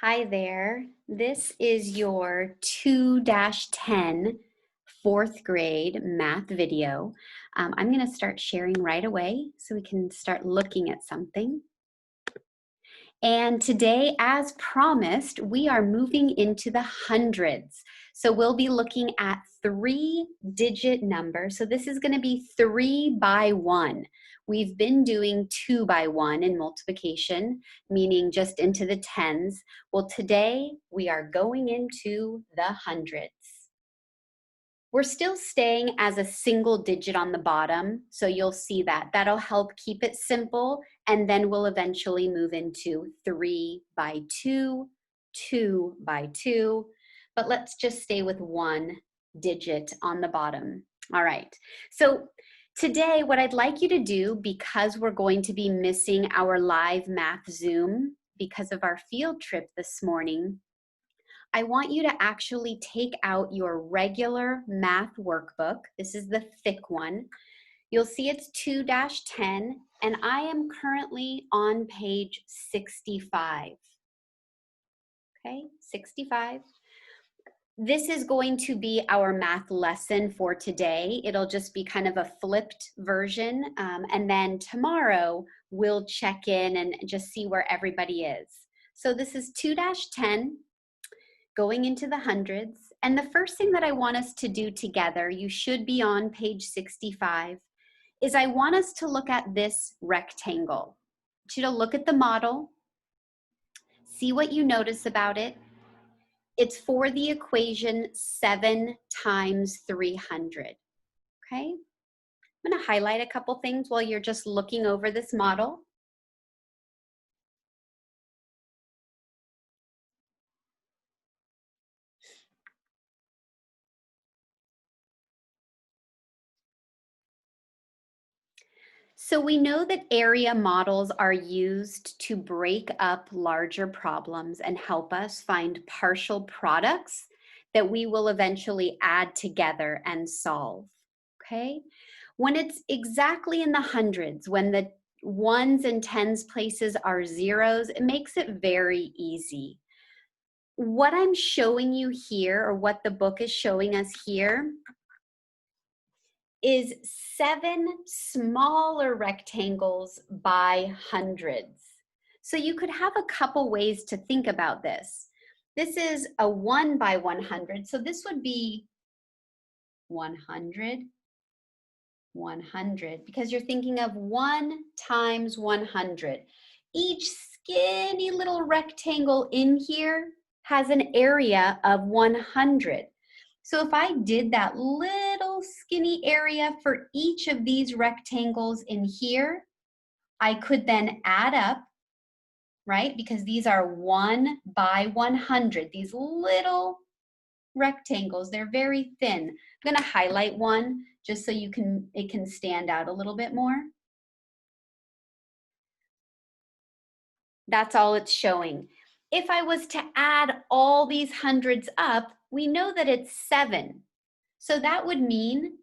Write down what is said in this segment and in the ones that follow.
Hi there. This is your 2-10 fourth grade math video. I'm going to start sharing right away so we can start looking at something. And today, as promised, we are moving into the hundreds. So we'll be looking at 3-digit numbers. So this is going to be 3 by 1. We've been doing 2 by 1 in multiplication, meaning just into the tens. Well, today we are going into the hundreds. We're still staying as a single digit on the bottom, so you'll see that. That'll help keep it simple, and then we'll eventually move into 3 by 2, 2 by 2, but let's just stay with 1 digit on the bottom. All right, so today what I'd like you to do, because we're going to be missing our live math Zoom because of our field trip this morning, I want you to actually take out your regular math workbook. This is the thick one. You'll see it's 2-10, and I am currently on page 65. Okay, 65. This is going to be our math lesson for today. It'll just be kind of a flipped version, and then tomorrow we'll check in and just see where everybody is. So this is 2-10. Going into the hundreds. And the first thing that I want us to do together, you should be on page 65, is I want us to look at this rectangle. I want you to look at the model, see what you notice about it. It's for the equation 7 times 300, okay? I'm gonna highlight a couple things while you're just looking over this model. So we know that area models are used to break up larger problems and help us find partial products that we will eventually add together and solve, okay? When it's exactly in the hundreds, when the ones and tens places are zeros, it makes it very easy. What I'm showing you here, or what the book is showing us here, is 7 smaller rectangles by hundreds. So you could have a couple ways to think about this. This is a 1 by 100, so this would be 100, 100, because you're thinking of 1 times 100. Each skinny little rectangle in here has an area of 100. So if I did that little skinny area for each of these rectangles in here, I could then add up, right? Because these are 1 by 100, these little rectangles, they're very thin. I'm gonna highlight one just so it can stand out a little bit more. That's all it's showing. If I was to add all these hundreds up, we know that it's 7. So that would mean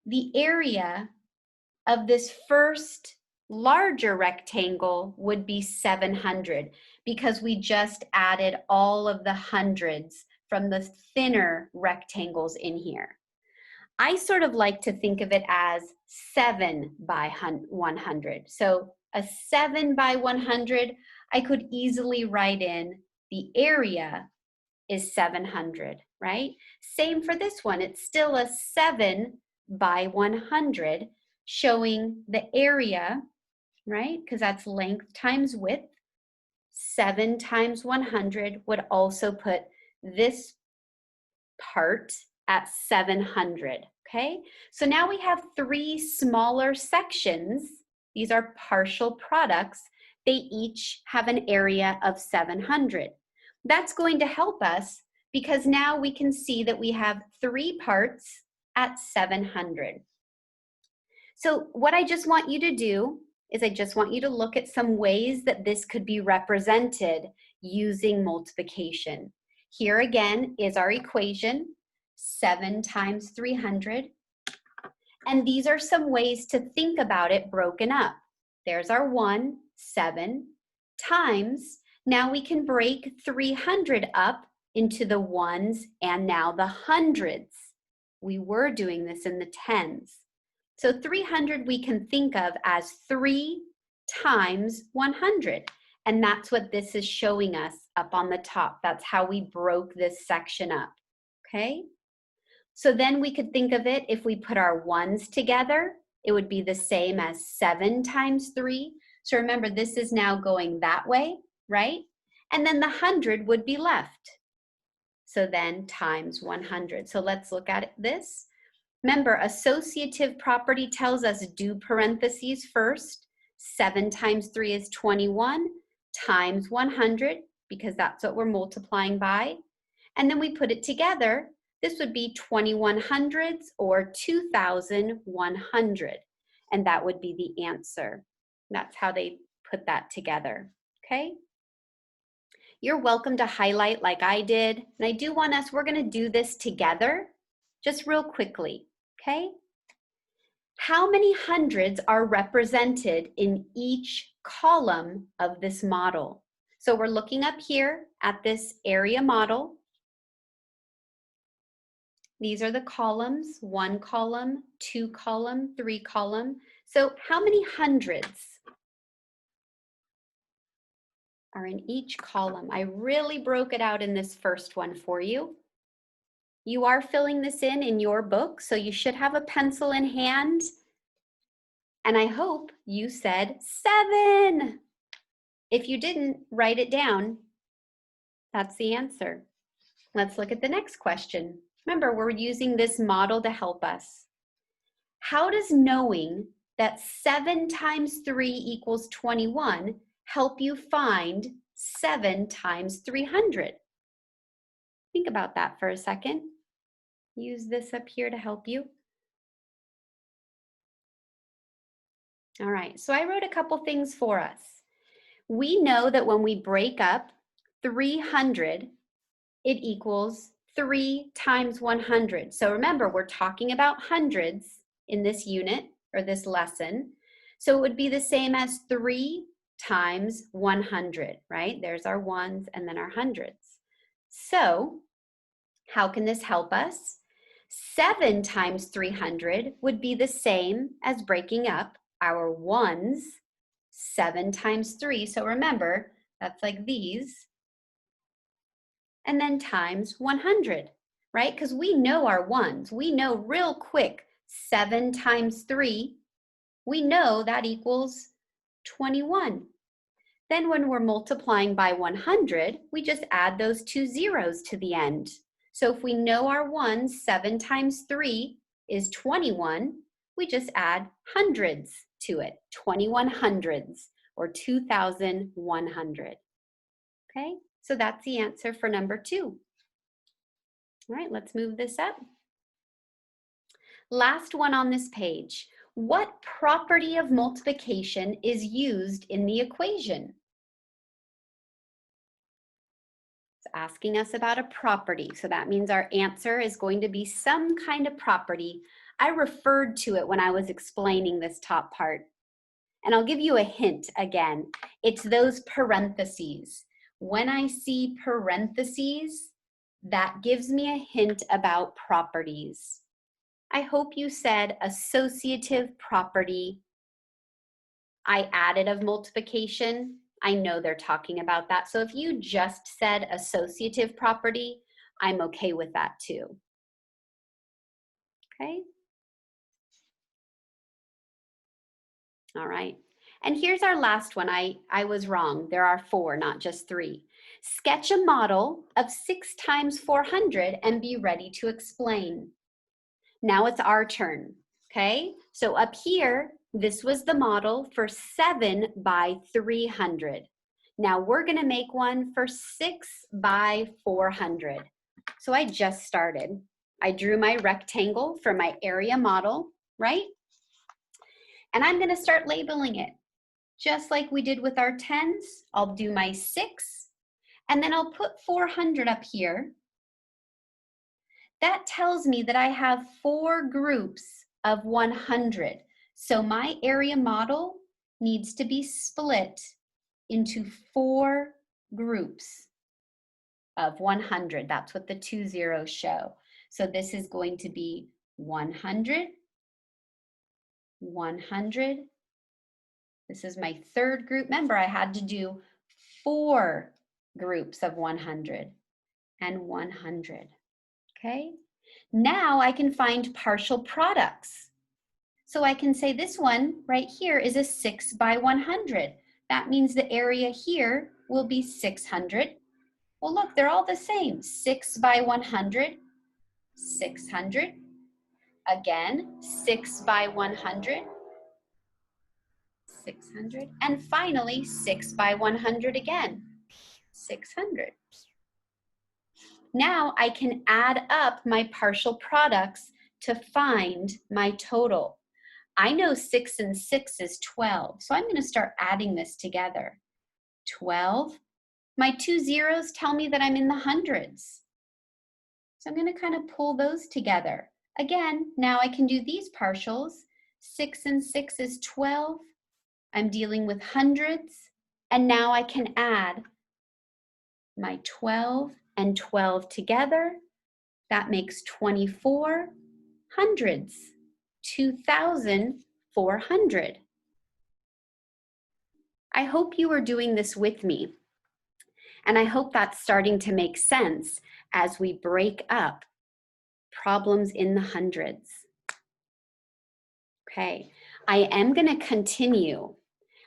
the area of this first larger rectangle would be 700 because we just added all of the hundreds from the thinner rectangles in here. I sort of like to think of it as 7 by 100. So a 7 by 100, I could easily write in the area is 700, right? Same for this one. It's still a 7 by 100, showing the area, right? Because that's length times width. 7 times 100 would also put this part at 700, okay? So now we have 3 smaller sections. These are partial products. They each have an area of 700. That's going to help us because now we can see that we have 3 parts at 700. So what I just want you to do is I just want you to look at some ways that this could be represented using multiplication. Here again is our equation, 7 times 300. And these are some ways to think about it broken up. There's our 1, 7, times, Now we can break 300 up into the ones and now the hundreds. We were doing this in the tens. So 300 we can think of as 3 times 100. And that's what this is showing us up on the top. That's how we broke this section up, okay? So then we could think of it, if we put our ones together, it would be the same as 7 times 3. So remember, this is now going that way, right? And then the 100 would be left. So then times 100. So let's look at this. Remember, associative property tells us do parentheses first. 7 times 3 is 21 times 100, because that's what we're multiplying by. And then we put it together. This would be 2100s or 2100. And that would be the answer. That's how they put that together, okay? You're welcome to highlight like I did. And I do want us, we're gonna do this together, just real quickly, okay? How many hundreds are represented in each column of this model? So we're looking up here at this area model. These are the columns, 1 column, 2 column, 3 column. So how many hundreds are in each column? I really broke it out in this first one for you. You are filling this in your book, so you should have a pencil in hand. And I hope you said 7. If you didn't, write it down. That's the answer. Let's look at the next question. Remember, we're using this model to help us. How does knowing that 7 times 3 equals 21 help you find 7 times 300? Think about that for a second. Use this up here to help you. All right, so I wrote a couple things for us. We know that when we break up 300, it equals 3 times 100. So remember, we're talking about hundreds in this unit or this lesson. So it would be the same as 3 times 100, right? There's our ones and then our hundreds. So how can this help us? 7 times 300 would be the same as breaking up our ones, 7 times 3. So remember, that's like these. And then times 100, right? Because we know our ones. We know real quick, 7 times 3, we know that equals 21. Then when we're multiplying by 100, we just add those 2 zeros to the end. So if we know our ones, 7 times 3 is 21, we just add hundreds to it, 21 hundreds or 2,100, okay? So that's the answer for number 2. All right, let's move this up. Last one on this page. What property of multiplication is used in the equation? It's asking us about a property. So that means our answer is going to be some kind of property. I referred to it when I was explaining this top part. And I'll give you a hint again. It's those parentheses. When I see parentheses, that gives me a hint about properties. I hope you said associative property. I additive multiplication. I know they're talking about that. So if you just said associative property, I'm okay with that too. Okay. All right. And here's our last one. I was wrong. There are 4, not just 3. Sketch a model of 6 times 400 and be ready to explain. Now it's our turn, okay? So up here, this was the model for 7 by 300. Now we're gonna make one for 6 by 400. So I just started. I drew my rectangle for my area model, right? And I'm gonna start labeling it. Just like we did with our tens, I'll do my 6, and then I'll put 400 up here. That tells me that I have 4 groups of 100. So my area model needs to be split into 4 groups of 100. That's what the 2 zeros show. So this is going to be 100, 100. This is my third group. Remember, I had to do 4 groups of 100 and 100. Okay? Now I can find partial products. So I can say this one right here is a 6 by 100. That means the area here will be 600. Well, look, they're all the same. 6 by 100, 600. Again, 6 by 100, 600. And finally, 6 by 100 again, 600. Now I can add up my partial products to find my total. I know 6 and 6 is 12, so I'm going to start adding this together. 12. My 2 zeros tell me that I'm in the hundreds. So I'm going to kind of pull those together. Again, now I can do these partials. 6 and 6 is 12. I'm dealing with hundreds. And now I can add my 12 and 12 together. That makes 24 hundreds. 2,400. I hope you are doing this with me. And I hope that's starting to make sense as we break up problems in the hundreds. Okay, I am going to continue.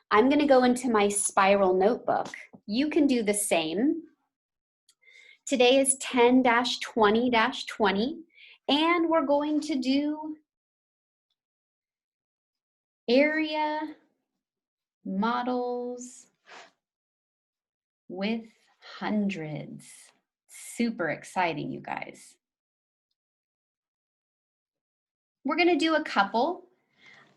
I'm going to go into my spiral notebook. You can do the same. Today is 10-20-20, and we're going to do area models with hundreds. Super exciting, you guys. We're going to do a couple.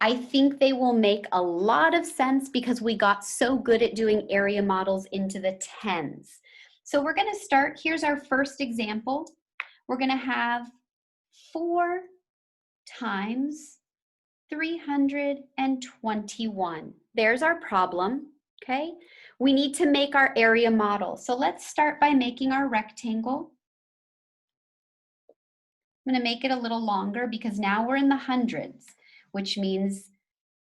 I think they will make a lot of sense because we got so good at doing area models into the tens. So we're going to start. Here's our first example. We're going to have 4 times 321. There's our problem, okay? We need to make our area model. So let's start by making our rectangle. I'm going to make it a little longer because now we're in the hundreds, which means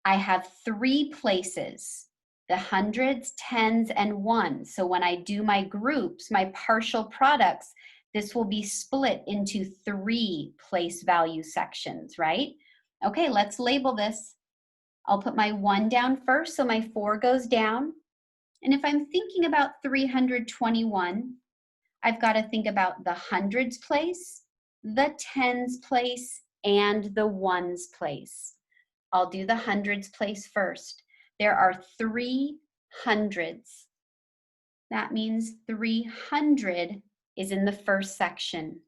I have 3 places, the hundreds, tens, and ones. So when I do my groups, my partial products, this will be split into 3 place value sections, right? Okay, let's label this. I'll put my 1 down first, so my 4 goes down. And if I'm thinking about 321, I've got to think about the hundreds place, the tens place, and the ones place. I'll do the hundreds place first. There are 3 hundreds. That means 300 is in the first section.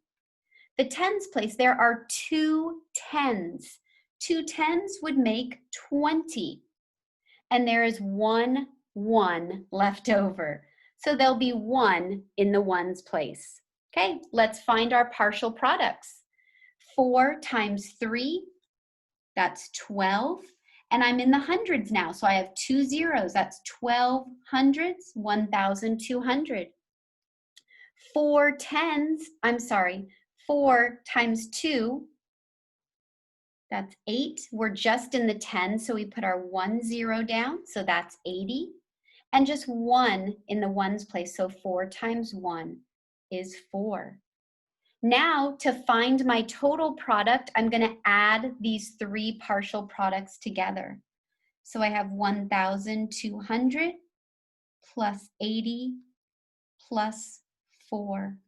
The tens place, there are 2 tens. 2 tens would make 20. And there is 1 1 left over. So there'll be 1 in the ones place. Okay, let's find our partial products. 4 times 3, that's 12. And I'm in the hundreds now, so I have 2 zeros. That's 12 hundreds, 1,200. 4 times 2, that's 8. We're just in the 10, so we put our 1 0 down, so that's 80. And just 1 in the ones place, so 4 times 1 is 4. Now, to find my total product, I'm going to add these 3 partial products together. So I have 1,200 plus 80 plus 4.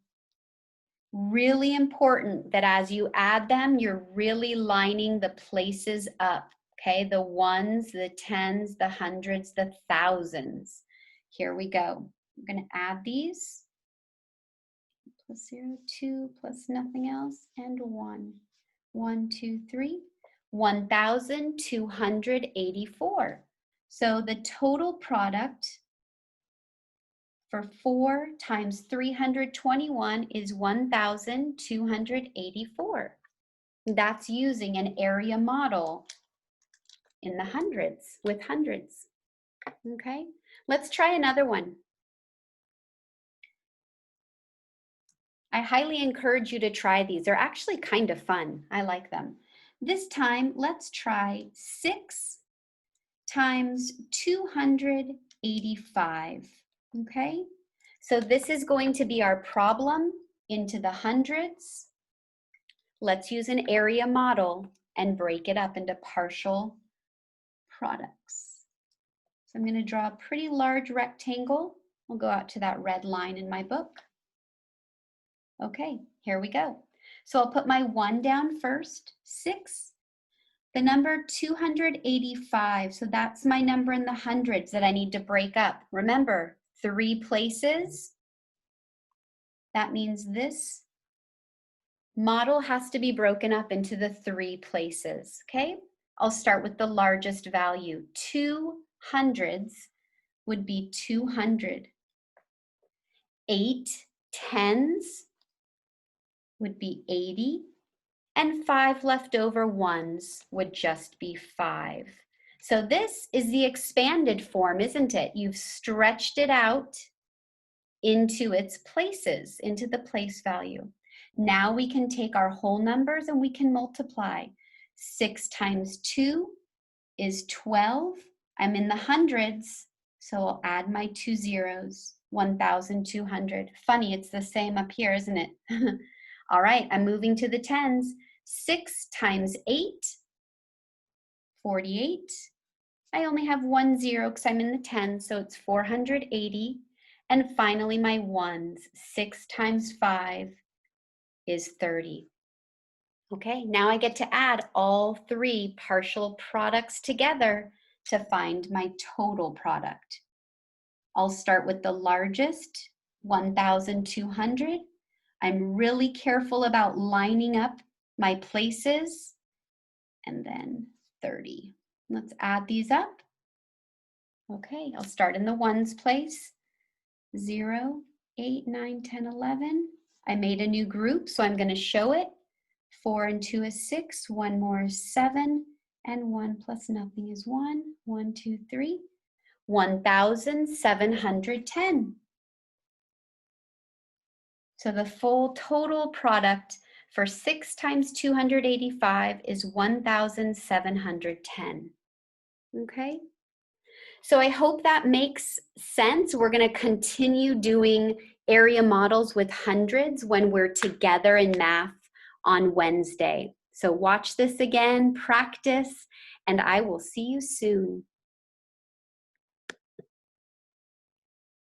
Really important that as you add them, you're really lining the places up, okay? The ones, the tens, the hundreds, the thousands. Here we go. I'm going to add these. Plus 0, 2, plus nothing else, and 1. 1, 2, 3. 1,284. So the total product for 4 times 321 is 1,284. That's using an area model in the hundreds, with hundreds. Okay, let's try another one. I highly encourage you to try these. They're actually kind of fun. I like them. This time, let's try 6 times 285, okay? So this is going to be our problem into the hundreds. Let's use an area model and break it up into partial products. So I'm going to draw a pretty large rectangle. I'll go out to that red line in my book. Okay, here we go. So I'll put my 1 down first, 6. The number 285, so that's my number in the hundreds that I need to break up. Remember, 3 places. That means this model has to be broken up into the 3 places, okay? I'll start with the largest value. 2 hundreds would be 200. 8 tens would be 80, and 5 leftover ones would just be 5. So this is the expanded form, isn't it? You've stretched it out into its places, into the place value. Now we can take our whole numbers and we can multiply. 6 times 2 is 12. I'm in the hundreds, so I'll add my 2 zeros, 1,200. Funny, it's the same up here, isn't it? All right, I'm moving to the tens. 6 times 8, 48. I only have 1 0 because I'm in the tens, so it's 480. And finally, my ones. 6 times 5 is 30. Okay, now I get to add all 3 partial products together to find my total product. I'll start with the largest, 1,200. I'm really careful about lining up my places, and then 30. Let's add these up. Okay, I'll start in the ones place. 0, 8, 9, 10, 11. I made a new group, so I'm going to show it. 4 and 2 is 6, 1 more is 7, and 1 plus nothing is 1. 1, 2, 3. 1,710. So the full total product for 6 times 285 is 1,710. Okay? So I hope that makes sense. We're going to continue doing area models with hundreds when we're together in math on Wednesday. So watch this again, practice, and I will see you soon.